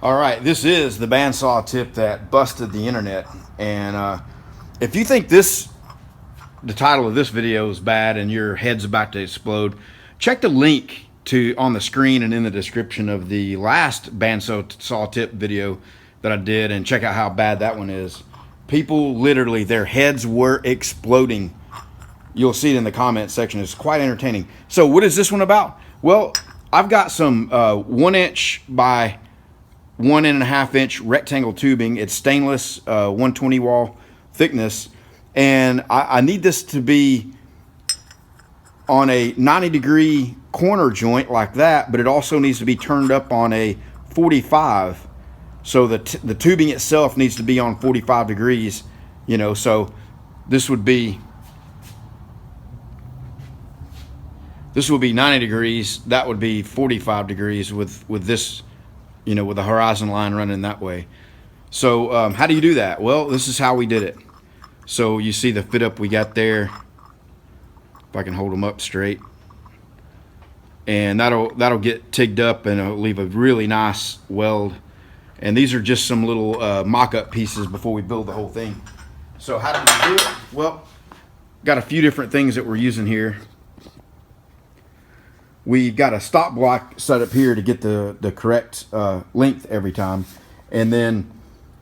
All right, this is the bandsaw tip that busted the internet. And if you think the title of this video is bad and your head's about to explode, check the link on the screen and in the description of the last bandsaw tip video that I did, and check out how bad that one is. People literally, their heads were exploding. You'll see it in the comment section. It's quite entertaining. So what is this one about? Well, I've got some 1 inch by 1.5 inch rectangle tubing. It's stainless, 120 wall thickness, and I need this to be on a 90-degree corner joint like that, but it also needs to be turned up on a 45. So the tubing itself needs to be on 45 degrees, you know. So this would be 90 degrees. That would be 45 degrees with this, you know, with the horizon line running that way. So how do you do that? Well, this is how we did it. So you see the fit up we got there. If I can hold them up straight, and that'll get tigged up and it'll leave a really nice weld. And these are just some little mock-up pieces before we build the whole thing. So how do we do it? Well, got a few different things that we're using here. We've got a stop block set up here to get the correct length every time. And then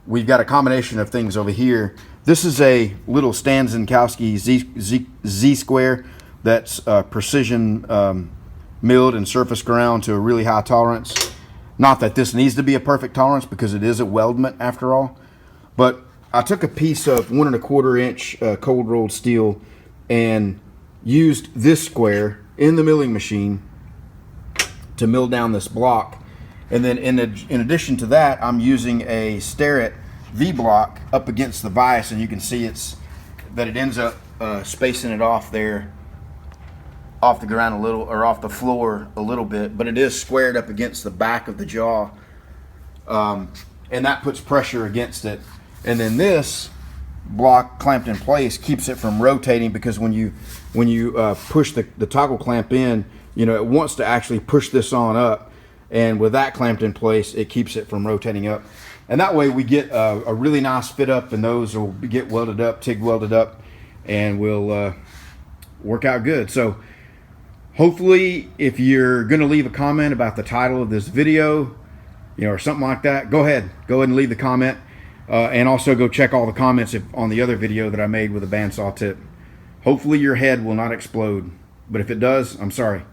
we've got a combination of things over here. This is a little Stanzenkowski Z-square that's precision milled and surface ground to a really high tolerance. Not that this needs to be a perfect tolerance, because it is a weldment after all. But I took a piece of 1 1/4 inch cold rolled steel and used this square in the milling machine to mill down this block. And then in addition to that, I'm using a Starrett V-block up against the vise, and you can see that it ends up spacing it off there, off the ground a little, or off the floor a little bit, but it is squared up against the back of the jaw, and that puts pressure against it. And then this block clamped in place keeps it from rotating, because when you push the toggle clamp in, you know, it wants to actually push this on up, and with that clamped in place, it keeps it from rotating up. And that way we get a really nice fit up, and those will get welded up, TIG welded up, and will work out good. So hopefully, if you're going to leave a comment about the title of this video, you know, or something like that, go ahead and leave the comment, and also go check all the comments on the other video that I made with a bandsaw tip. Hopefully your head will not explode, but if it does, I'm sorry.